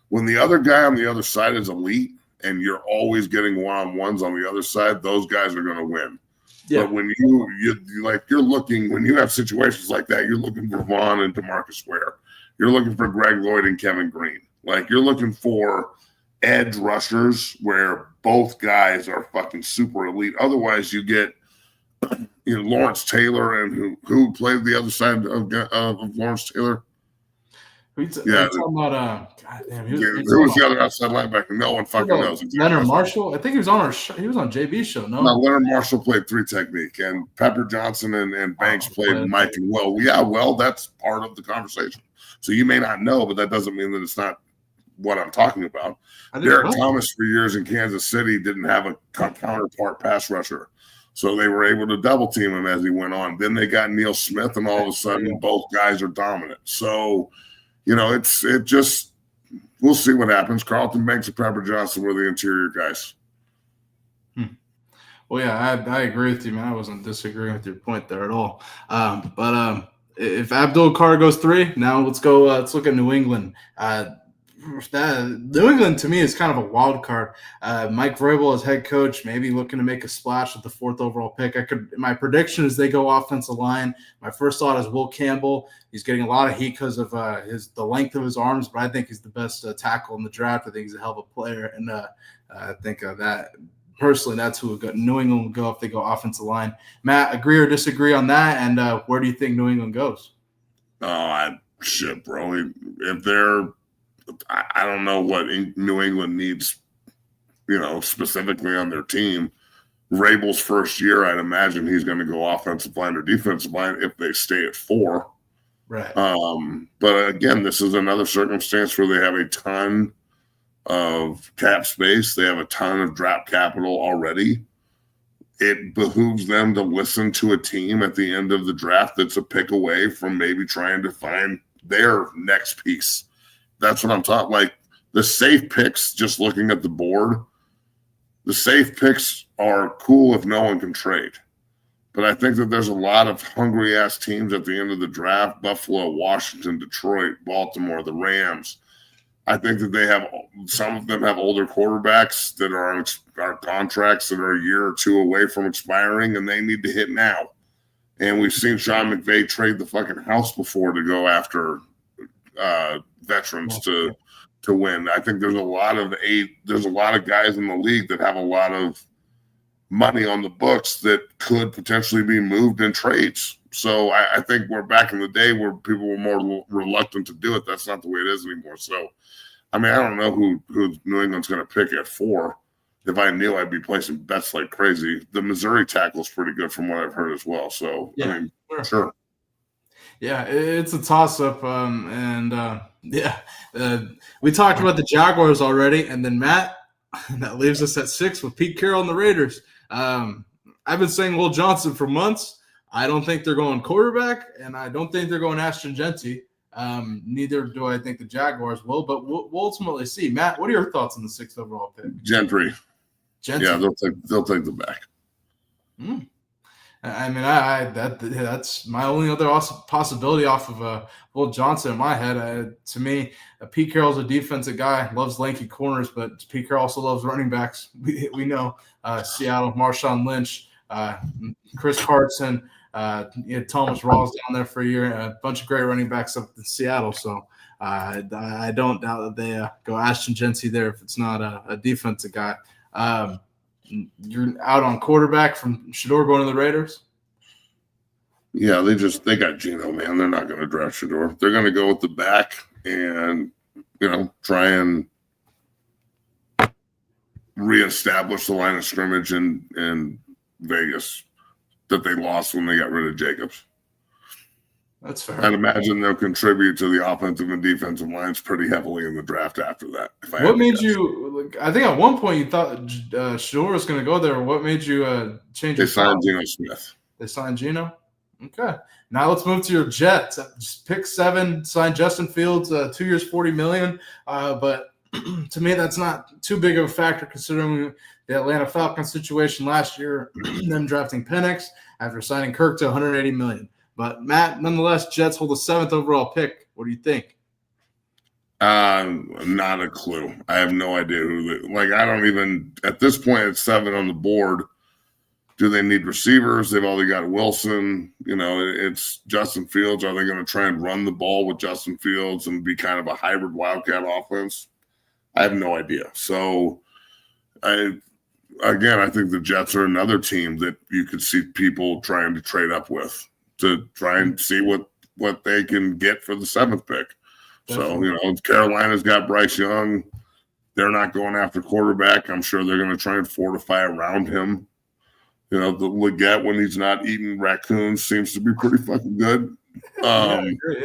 When the other guy on the other side is elite and you're always getting one-on-ones on the other side, those guys are going to win. Yeah. But when when you have situations like that, you're looking for Vaughn and DeMarcus Ware. You're looking for Greg Lloyd and Kevin Green. Like, you're looking for edge rushers where both guys are fucking super elite. Otherwise, you get Lawrence Taylor, and who played the other side of Lawrence Taylor. Who was the other outside linebacker? No one fucking knows. Leonard Marshall? I think he was on he was on JB's show. No, Leonard Marshall played 3 technique, and Pepper Johnson and Banks played Mike and Will. Yeah, well, that's part of the conversation. So you may not know, but that doesn't mean that it's not what I'm talking about. Derek Thomas for years in Kansas City didn't have a counterpart pass rusher. So they were able to double team him as he went on. Then they got Neil Smith, and all of a sudden both guys are dominant. So we'll see what happens. Carlton Banks and Pepper Johnson were the interior guys. Well, yeah, I agree with you, man. I wasn't disagreeing with your point there at all. But if Abdul Carter goes 3, now let's go. Let's look at New England. New England to me is kind of a wild card. Mike Vrabel as head coach, maybe looking to make a splash with the 4th overall pick. My prediction is they go offensive line. My first thought is Will Campbell. He's getting a lot of heat because of the length of his arms, but I think he's the best tackle in the draft. I think he's a hell of a player, and I think that personally, that's who New England will go if they go offensive line. Matt, agree or disagree on that? And where do you think New England goes? Shit, bro. If they're, I don't know what New England needs, specifically on their team. Vrabel's first year, I'd imagine he's going to go offensive line or defensive line if they stay at 4. Right. But again, this is another circumstance where they have a ton of cap space. They have a ton of draft capital already. It behooves them to listen to a team at the end of the draft that's a pick away from maybe trying to find their next piece. That's what I'm talking. Like the safe picks, just looking at the board, the safe picks are cool if no one can trade. But I think that there's a lot of hungry-ass teams at the end of the draft: Buffalo, Washington, Detroit, Baltimore, the Rams. I think that some of them have older quarterbacks that are on contracts that are a year or 2 away from expiring, and they need to hit now. And we've seen Sean McVay trade the fucking house before to go after veterans to win. I think there's a lot of guys in the league that have a lot of money on the books that could potentially be moved in trades. So I think we're back in the day where people were more reluctant to do it. That's not the way it is anymore. So, I mean, I don't know who New England's going to pick at 4. If I knew, I'd be placing bets like crazy. The Missouri tackle is pretty good from what I've heard as well. So, yeah, I mean, sure. Yeah, it's a toss-up. We talked about the Jaguars already, and then Matt, that leaves us at 6 with Pete Carroll and the Raiders. I've been saying Will Johnson for months. I don't think they're going quarterback, and I don't think they're going Ashton Genty. Neither do I think the Jaguars will, but we'll ultimately see. Matt, what are your thoughts on the 6th overall pick? Gentry. Yeah, they'll take the back. I mean, that's my only other possibility off of Will Johnson in my head. To me, Pete Carroll's a defensive guy, loves lanky corners, but Pete Carroll also loves running backs. We know Seattle, Marshawn Lynch, Chris Carson, Thomas Rawls down there for a year, a bunch of great running backs up in Seattle. So I don't doubt that they go Ashton Genty there if it's not a defensive guy. You're out on quarterback from Shedeur going to the Raiders? Yeah, they got Geno, man. They're not going to draft Shedeur. They're going to go with the back and, try and reestablish the line of scrimmage in Vegas that they lost when they got rid of Jacobs. That's fair. I'd imagine they'll contribute to the offensive and defensive lines pretty heavily in the draft after that. What made you – I think at one point you thought Shedeur was going to go there. What made you change your thought? They signed Geno Smith. They signed Geno? Okay. Now let's move to your Jets. Just pick 7, sign Justin Fields, 2 years, $40 million. But to me, that's not too big of a factor considering the Atlanta Falcons situation last year, them drafting Penix after signing Kirk to $180 million. But, Matt, nonetheless, Jets hold the 7th overall pick. What do you think? Not a clue. I have no idea who I don't even – at this point, it's 7 on the board. Do they need receivers? They've already got Wilson. It's Justin Fields. Are they going to try and run the ball with Justin Fields and be kind of a hybrid Wildcat offense? I have no idea. So, I think the Jets are another team that you could see people trying to trade up with to try and see what they can get for the 7th pick. Definitely. So, Carolina's got Bryce Young. They're not going after quarterback. I'm sure they're going to try and fortify around him. The Leggett, when he's not eating raccoons, seems to be pretty fucking good. I agree,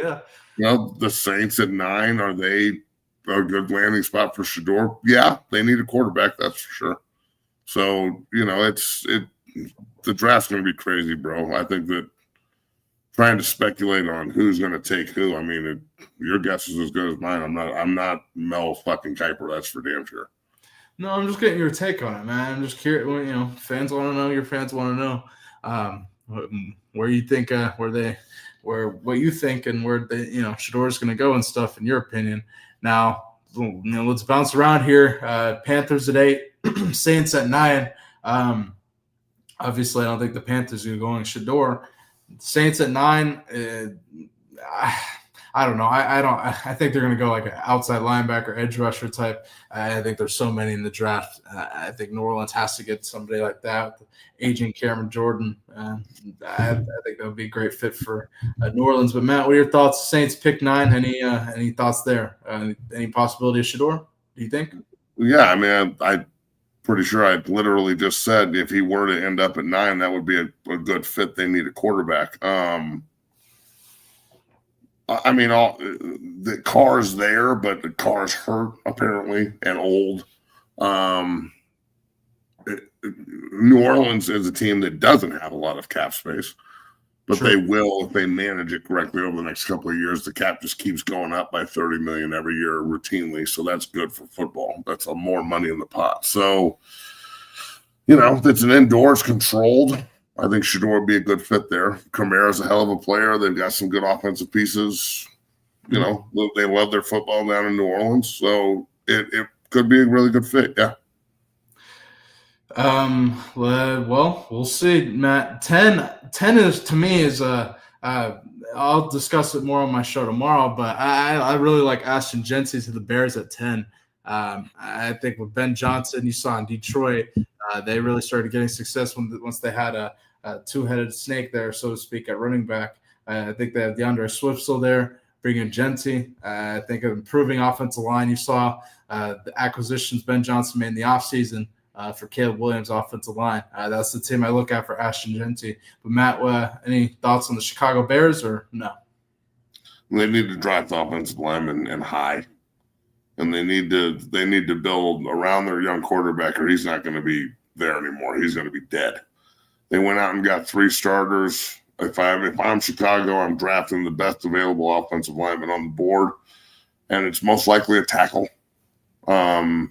yeah. The Saints at 9, are they a good landing spot for Shedeur? Yeah, they need a quarterback, that's for sure. So, the draft's going to be crazy, bro. I think that trying to speculate on who's going to take who, I mean, your guess is as good as mine. I'm not Mel fucking Kiper, that's for damn sure. No, I'm just getting your take on it, man. I'm just curious. Fans want to know. Your fans want to know where you think, what you think, and where Shedeur's going to go and stuff. In your opinion, now let's bounce around here. Panthers at 8, Saints at 9. Obviously, I don't think the Panthers are going Shedeur. Saints at 9. I don't know. I think they're going to go like an outside linebacker, edge rusher type. I think there's so many in the draft. I think New Orleans has to get somebody like that. Aging Cameron Jordan. I think that would be a great fit for New Orleans. But Matt, what are your thoughts? Saints pick 9. Any thoughts there? Any possibility of Shedeur? Do you think? Yeah, I mean, I'm pretty sure I literally just said if he were to end up at 9, that would be a good fit. They need a quarterback. I mean, the car's there, but the car's hurt apparently and old. New Orleans is a team that doesn't have a lot of cap space, but they will if they manage it correctly over the next couple of years. The cap just keeps going up by $30 million every year routinely, so that's good for football. That's more money in the pot. So, it's an indoors controlled. I think Shedeur would be a good fit there. Kamara's a hell of a player. They've got some good offensive pieces. They love their football down in New Orleans, so it could be a really good fit. Yeah. Well, we'll see, Matt. 10 is to me is I'll discuss it more on my show tomorrow, but I really like Ashton Jeanty to the Bears at 10. I think with Ben Johnson, you saw in Detroit, they really started getting success once they had a two-headed snake there, so to speak, at running back. I think they have DeAndre Swift still there, bringing Jeanty. I think of improving offensive line. You saw the acquisitions Ben Johnson made in the offseason for Caleb Williams' offensive line. That's the team I look at for Ashton Jeanty. But Matt, any thoughts on the Chicago Bears or no? They need to draft offensive linemen and high. And they need to build around their young quarterback, or he's not going to be there anymore. He's going to be dead. They went out and got 3 starters. If I'm Chicago, I'm drafting the best available offensive lineman on the board, and it's most likely a tackle. And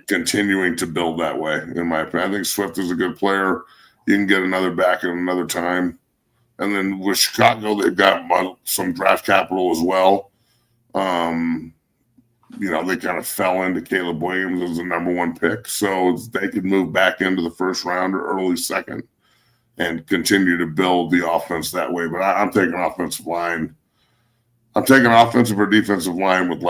continuing to build that way, in my opinion. I think Swift is a good player. You can get another back at another time. And then with Chicago, they've got some draft capital as well. They kind of fell into Caleb Williams as the number 1 pick. So they could move back into the first round or early second and continue to build the offense that way. But I'm taking offensive line. I'm taking offensive or defensive line with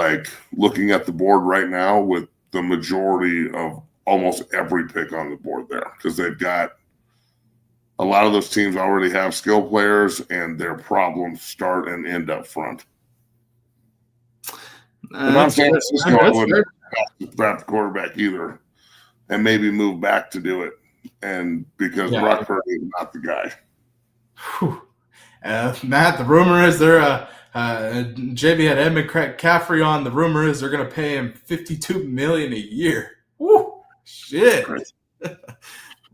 looking at the board right now with the majority of almost every pick on the board there, because they've got a lot of those teams already have skill players and their problems start and end up front. I'm San Francisco, I wouldn't have to draft the quarterback either, and maybe move back to do it. And because Brock Purdy is not the guy. Matt, the rumor is JB had Ed McCaffrey on. The rumor is they're going to pay him $52 million a year. Woo, shit,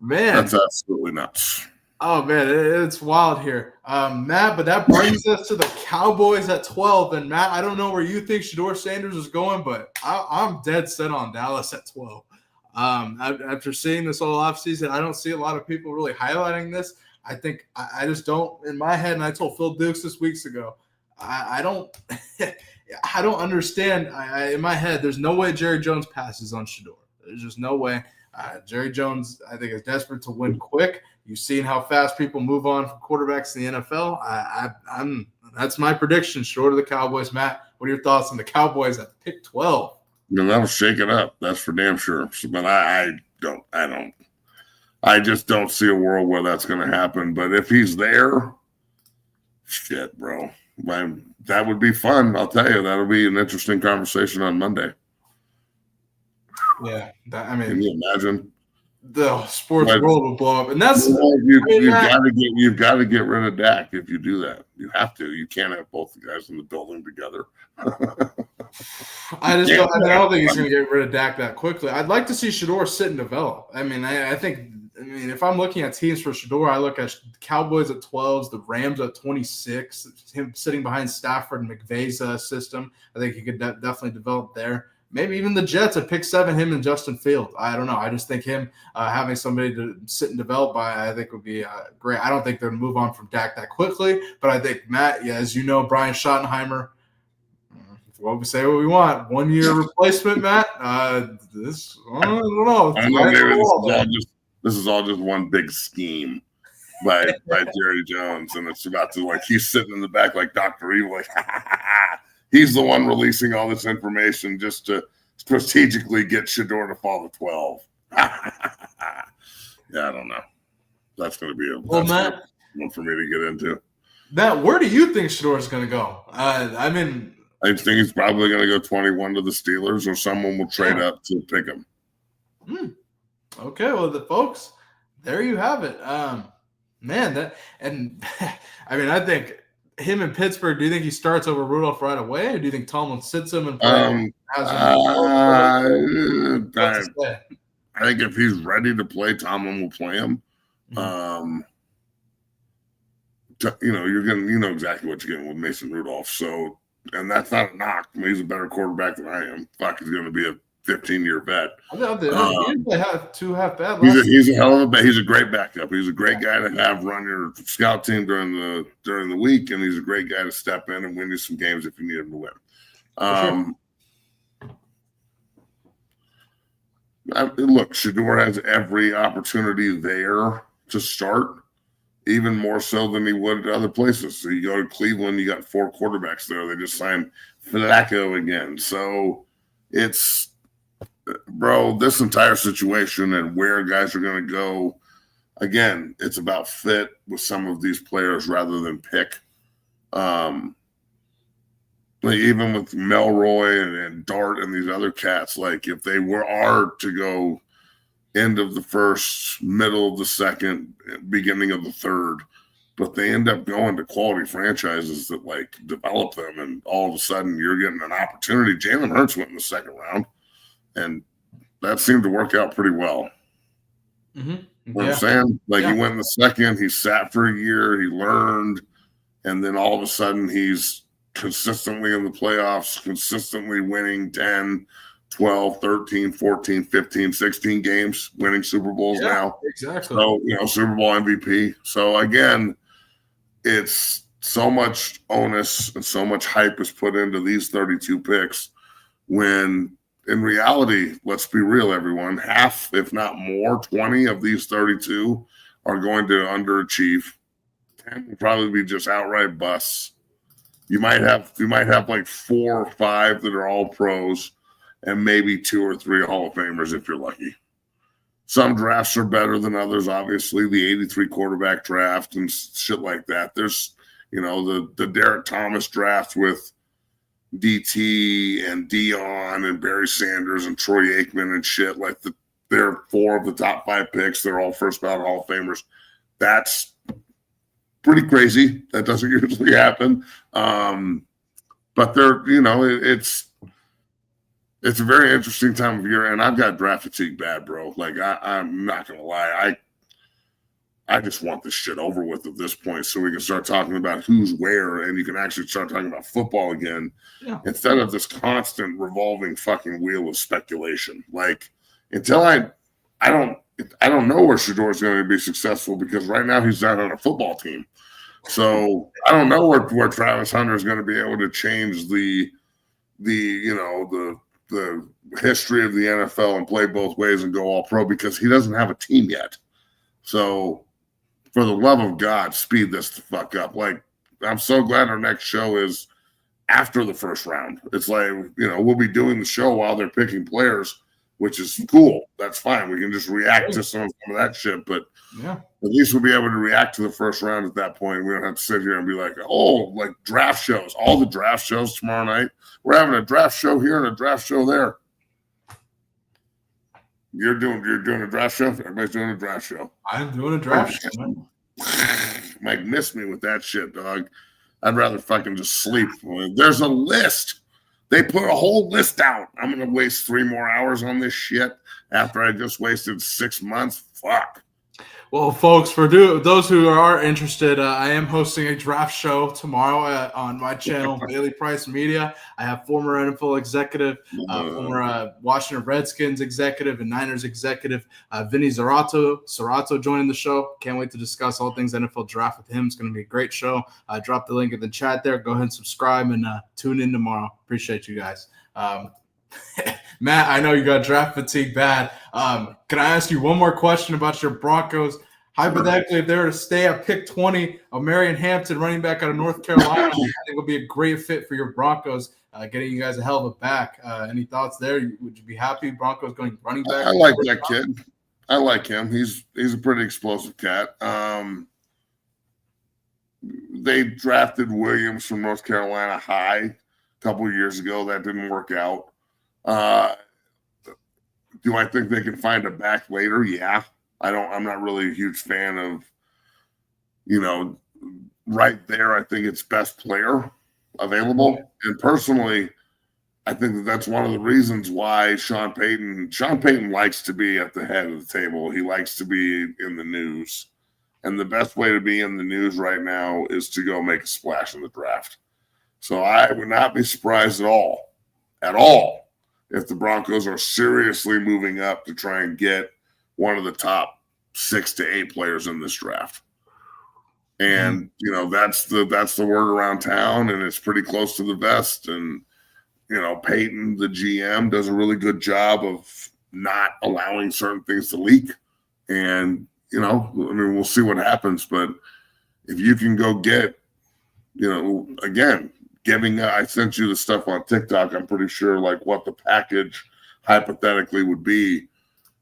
man, that's absolutely nuts. Oh man, it's wild here, Matt. But that brings us to the Cowboys at 12. And Matt, I don't know where you think Shedeur Sanders is going, but I'm dead set on Dallas at 12. After seeing this whole offseason, I don't see a lot of people really highlighting this. I think I just don't, in my head, and I told Phil Dukes this weeks ago, I don't I don't understand. In my head, there's no way Jerry Jones passes on Shedeur. There's just no way. Jerry Jones, I think, is desperate to win quick. You've seen how fast people move on from quarterbacks in the NFL. That's my prediction. Short of the Cowboys, Matt. What are your thoughts on the Cowboys at pick 12? That'll shake it up. That's for damn sure. But I just don't see a world where that's going to happen. But if he's there, shit, bro. That would be fun. I'll tell you. That'll be an interesting conversation on Monday. Yeah. Can you imagine? The sports world will blow up. And that's you've got to get rid of Dak if you do that. You have to. You can't have both the guys in the building together. I don't think he's going to get rid of Dak that quickly. I'd like to see Shedeur sit and develop. I think if I'm looking at teams for Shedeur, I look at the Cowboys at 12, the Rams at 26, him sitting behind Stafford and McVay's system. I think he could definitely develop there. Maybe even the Jets at pick 7, him and Justin Fields. I don't know. I just think him having somebody to sit and develop by, I think would be great. I don't think they're going to move on from Dak that quickly, but I think, Matt, as you know, Brian Schottenheimer, Well, we say what we want. 1 year replacement, Matt. I don't know. I know maybe this is all just one big scheme by Jerry Jones, and it's about to, like, he's sitting in the back like Dr. Evil, like he's the one releasing all this information just to strategically get Shedeur to fall to 12. Yeah, I don't know. That's going to be one for me to get into. Matt, where do you think Shedeur is going to go? I think he's probably going to go 21 to the Steelers, or someone will trade up to pick him. Okay, well, folks, there you have it. I think him in Pittsburgh, do you think he starts over Rudolph right away, or do you think Tomlin sits him and has him? I think if he's ready to play, Tomlin will play him. You know exactly what you're getting with Mason Rudolph. So, and that's not a knock. I mean, he's a better quarterback than I am. Fuck, he's going to be a 15-year vet. He's a hell of a bet. He's a great backup. He's a great guy to have run your scout team during the week, and he's a great guy to step in and win you some games if you need him to win. Look, Shedeur has every opportunity there to start, even more so than he would at other places. So you go to Cleveland, you got 4 quarterbacks there. They just signed Flacco again. So it's, bro, this entire situation and where guys are going to go, again, it's about fit with some of these players rather than pick. Like even with Melroy and Dart and these other cats, like if they are to go end of the first, middle of the second, beginning of the third, but they end up going to quality franchises that like develop them, and all of a sudden you're getting an opportunity. Jalen Hurts went in the second round, and that seemed to work out pretty well. You know what I'm saying? Like he went in the second, he sat for a year, he learned, and then all of a sudden he's consistently in the playoffs, consistently winning 10, 12, 13, 14, 15, 16 games, winning Super Bowls now. Exactly. So, Super Bowl MVP. So, again, it's so much onus and so much hype is put into these 32 picks when in reality, let's be real, everyone, half, if not more, 20 of these 32 are going to underachieve. 10 will probably be just outright busts. You might have like 4 or 5 that are all pros, and maybe 2 or 3 Hall of Famers if you're lucky. Some drafts are better than others, obviously. The 83 quarterback draft and shit like that. There's, the Derek Thomas draft with DT and Dion and Barry Sanders and Troy Aikman and shit. Like they're 4 of the top 5 picks. They're all first ballot Hall of Famers. That's pretty crazy. That doesn't usually happen. But they're, it's a very interesting time of year, and I've got draft fatigue bad, bro. Like I'm not gonna lie, I just want this shit over with at this point, so we can start talking about who's where, and you can actually start talking about football again, instead of this constant revolving fucking wheel of speculation. Like until I don't know where Shedeur is going to be successful, because right now he's not on a football team. So I don't know where Travis Hunter is going to be able to change the history of the NFL and play both ways and go all pro, because he doesn't have a team yet. So for the love of God, speed this the fuck up. Like, I'm so glad our next show is after the first round. It's like, we'll be doing the show while they're picking players, which is cool. That's fine. We can just react to some of that shit, but at least we'll be able to react to the first round at that point. We don't have to sit here and be like, like draft shows, all the draft shows tomorrow night. We're having a draft show here and a draft show there. You're doing a draft show? Everybody's doing a draft show. I'm doing a draft show. Mike missed me with that shit, dog. I'd rather fucking just sleep. There's a list. They put a whole list out. I'm going to waste 3 more hours on this shit after I just wasted 6 months. Fuck. Well, folks, for those who are interested, I am hosting a draft show tomorrow on my channel, Bailey Price Media. I have former NFL executive, former Washington Redskins executive, and Niners executive, Vinny Zarato joining the show. Can't wait to discuss all things NFL draft with him. It's going to be a great show. Drop the link in the chat there. Go ahead and subscribe and tune in tomorrow. Appreciate you guys. Matt, I know you got draft fatigue bad. Can I ask you one more question about your Broncos? Hypothetically, if they were to stay at pick 20 of Marion Hampton, running back out of North Carolina, I think it would be a great fit for your Broncos, getting you guys a hell of a back. Any thoughts there? Would you be happy Broncos going running back? I like that kid. I like him. He's a pretty explosive cat. They drafted Williams from North Carolina high a couple of years ago. That didn't work out. Do I think they can find a back later? Yeah. I'm not really a huge fan of, right there. I think it's best player available. And personally, I think that's one of the reasons why Sean Payton likes to be at the head of the table. He likes to be in the news. And the best way to be in the news right now is to go make a splash in the draft. So I would not be surprised at all, if the Broncos are seriously moving up to try and get one of the top 6 to 8 players in this draft. And, that's the word around town, and it's pretty close to the vest. And, Peyton, the GM, does a really good job of not allowing certain things to leak. And, we'll see what happens. But if you can go get, again, I sent you the stuff on TikTok. I'm pretty sure what the package hypothetically would be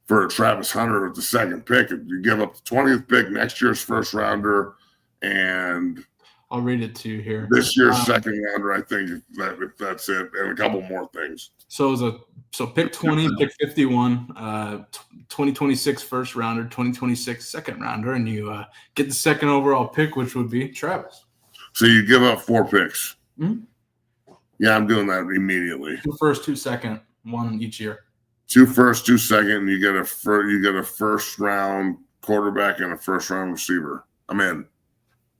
for Travis Hunter at the second pick. If you give up the 20th pick, next year's first rounder, and I'll read it to you here. This year's second rounder, I think if that's it, and a couple more things. So pick 20, pick 51, 2026 first rounder, 2026 second rounder, and you get the second overall pick, which would be Travis. So you give up 4 picks. Mm-hmm. Yeah, I'm doing that immediately. 2 first, 2 second, 1 each year. 2 first, 2 second, and you get a first round quarterback and a first round receiver. I'm in.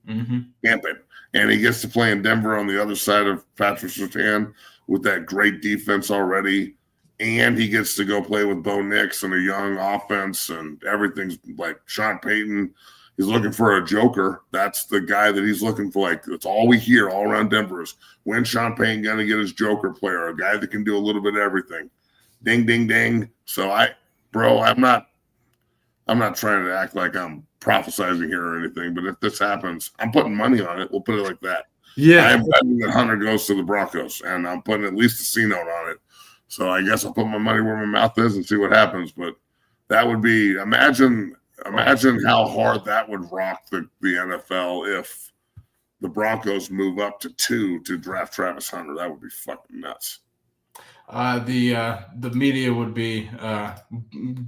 Mm-hmm. Camping. And he gets to play in Denver on the other side of Patrick Surtain with that great defense already. And he gets to go play with Bo Nix and a young offense, and everything's like Sean Payton. He's looking for a joker. That's the guy that he's looking for. That's all we hear all around Denver is, when Sean Payton going to get his joker player, a guy that can do a little bit of everything. Ding, ding, ding. So I'm not trying to act like I'm prophesizing here or anything, but if this happens, I'm putting money on it. We'll put it like that. Yeah. I'm betting that Hunter goes to the Broncos, and I'm putting at least a C note on it. So I guess I'll put my money where my mouth is and see what happens. But that would be, imagine how hard that would rock the NFL if the Broncos move up to 2 to draft Travis Hunter. That would be fucking nuts. The media would be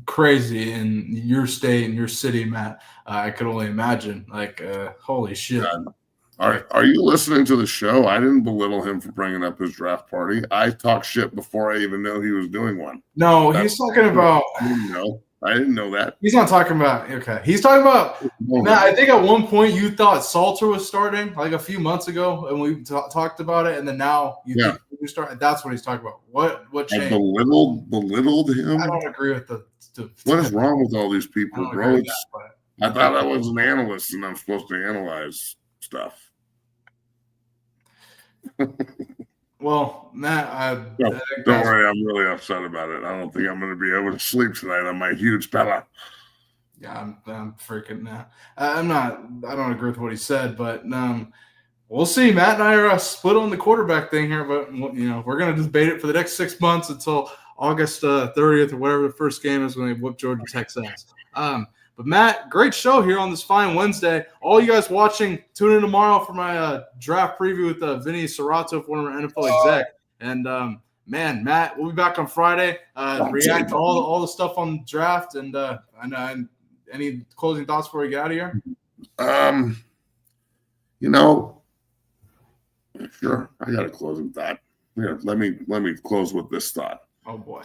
crazy in your state and your city, Matt. I could only imagine. Holy shit. Are you listening to the show? I didn't belittle him for bringing up his draft party. I talked shit before I even knew he was doing one. No, he's talking about. I didn't know that. He's not talking about. Okay, he's talking about. Matt, I think at one point you thought Salter was starting, a few months ago, and we talked about it, and then now you think you start. That's what he's talking about. What changed? I belittled him. I don't agree with the what is wrong with all these people, bro? I thought I was an analyst and I'm supposed to analyze stuff. Well, Matt, don't worry. I'm really upset about it. I don't think I'm going to be able to sleep tonight on my huge fella. Yeah, I'm freaking Matt. I don't agree with what he said, but we'll see. Matt and I are split on the quarterback thing here, but we're going to debate it for the next 6 months until August 30th or whatever the first game is when they whoop Georgia Tech's ass. But Matt, great show here on this fine Wednesday. All you guys watching, tune in tomorrow for my draft preview with Vinny Zarato, former NFL exec. And man, Matt, we'll be back on Friday. React to all the stuff on the draft. And any closing thoughts before we get out of here? Sure. I got a closing thought. Here, let me close with this thought. Oh boy.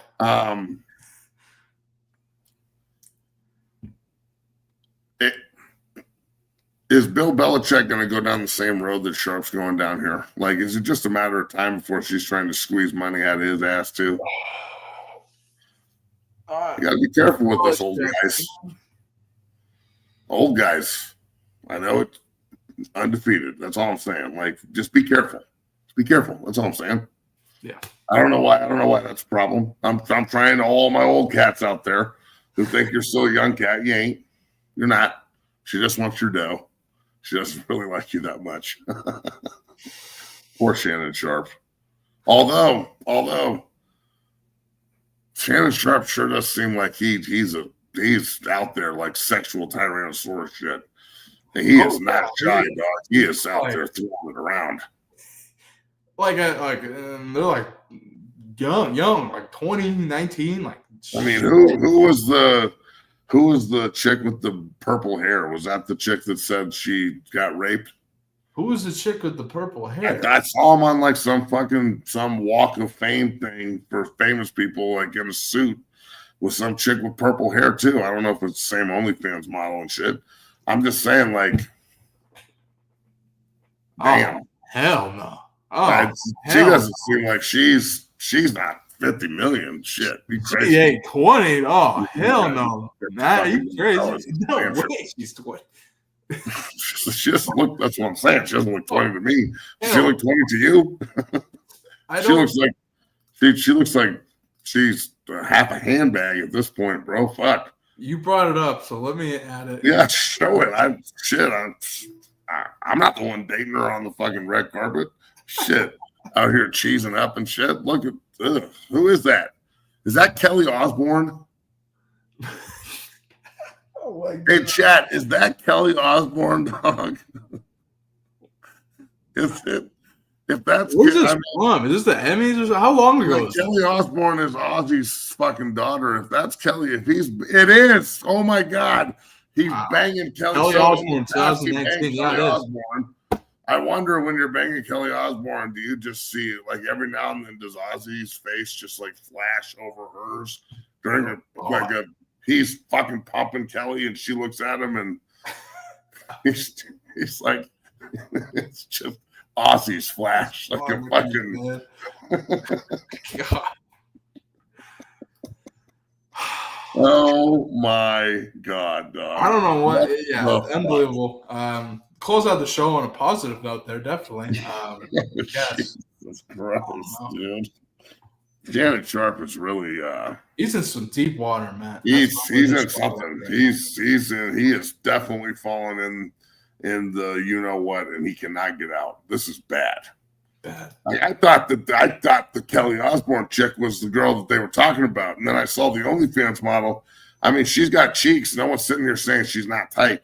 Is Bill Belichick going to go down the same road that Sharpe's going down here? Like, is it just a matter of time before she's trying to squeeze money out of his ass too? You got to be careful with this, old guys. Old guys. I know it's undefeated. That's all I'm saying. Like, just be careful. Just be careful. That's all I'm saying. Yeah. I don't know why that's a problem. I'm trying to all my old cats out there who think you're still a young cat. You ain't. You're not. She just wants your dough. She doesn't really like you that much. Poor Shannon Sharpe. Although Shannon Sharpe sure does seem like he's out there like sexual tyrannosaurus shit. And he is not shy, dog. He is out there throwing it around. They're like young, like 20, 19. Like, I mean, who was the chick with the purple hair? Was that the chick that said she got raped? Who was the chick with the purple hair? I saw him on like some walk of fame thing for famous people, like in a suit with some chick with purple hair too. I don't know if it's the same OnlyFans model and shit. I'm just saying, like, damn. Oh, hell no. She doesn't seem like she's not 50 million. Shit. Be crazy. 38, 20. Oh, hell no. Nah, you crazy. No way she's 20. She doesn't look, that's what I'm saying. She doesn't look 20 to me. She look 20 to you. She looks like she's half a handbag at this point, bro. Fuck. You brought it up, so let me add it. Yeah, show it. I'm not the one dating her on the fucking red carpet. Shit. Out here cheesing up and shit. Look at who is that? Is that Kelly Osbourne? Oh my God. Hey, chat, is that Kelly Osbourne, dog? If that's where's this from? Is this the Emmys or something? How long ago? Kelly Osbourne is Ozzy's fucking daughter. If that's Kelly, it is. Oh my God, he's banging Kelly Osbourne. 2019. Kelly Osbourne. I wonder when you're banging Kelly Osbourne, do you just see it like every now and then? Does Ozzy's face just like flash over hers during he's fucking pumping Kelly and she looks at him and he's like it's just Ozzy's flash like a fucking God. Oh my God, dog. I don't know what. Yeah, unbelievable. Close out the show on a positive note there, definitely. Yes. Jesus Christ, dude. Shannon Sharpe is really he's in some deep water, man. He's in something. He is definitely falling in the you know what, and he cannot get out. This is bad. I thought the Kelly Osbourne chick was the girl that they were talking about, and then I saw the OnlyFans model. I mean, she's got cheeks. No one's sitting here saying she's not tight.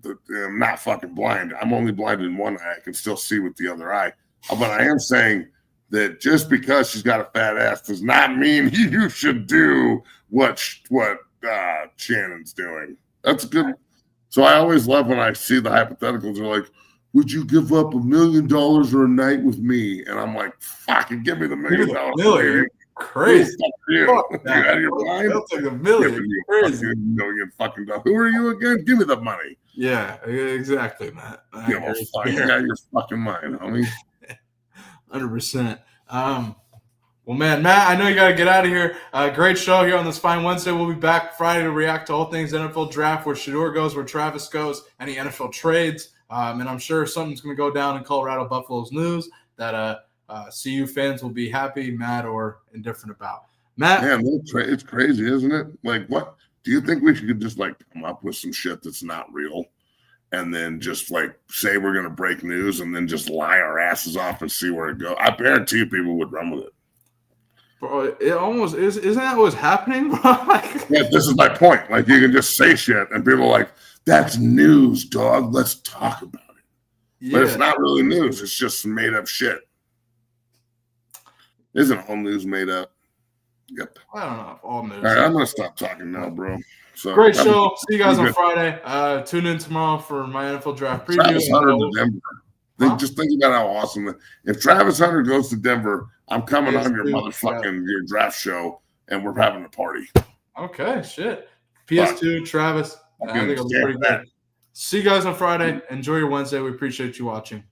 I'm not fucking blind. I'm only blind in one eye. I can still see with the other eye. But I am saying that just because she's got a fat ass does not mean you should do what Shannon's doing. That's good. So I always love when I see the hypotheticals. They're like, would you give up $1 million or a night with me? And I'm like, fucking give me the $1 million. Crazy. You out of your mind? That's like $1 million. Crazy. $1 million fucking dollars. Who are you again? Give me the money. Yeah, exactly, Matt. You out of your fucking mind, homie. 100%. Well, man, Matt, I know you got to get out of here. Great show here on this fine Wednesday. We'll be back Friday to react to all things NFL draft, where Shedeur goes, where Travis goes, any NFL trades. And I'm sure something's going to go down in Colorado Buffalo's news that CU fans will be happy, mad, or indifferent about. Matt? Man, it's crazy, isn't it? Like, what? Do you think we should just, like, come up with some shit that's not real and then just, like, say we're going to break news and then just lie our asses off and see where it goes? I guarantee you people would run with it. Bro, it almost is. Isn't that what's happening, bro? Yeah, this is my point. Like, you can just say shit and people are like, that's news, dog. Let's talk about it. Yeah. But it's not really news. It's just some made up shit. Isn't all news made up? Yep. I don't know. All news. All right, I'm going to stop talking now, bro. So, great show. See you guys on Friday. Tune in tomorrow for my NFL draft preview. Travis Hunter to Denver. Just think about how awesome. If Travis Hunter goes to Denver, I'm coming on your motherfucking your draft show, and we're having a party. Okay, shit. PS2, Travis. I think it'll be pretty good. See you guys on Friday. Enjoy your Wednesday. We appreciate you watching.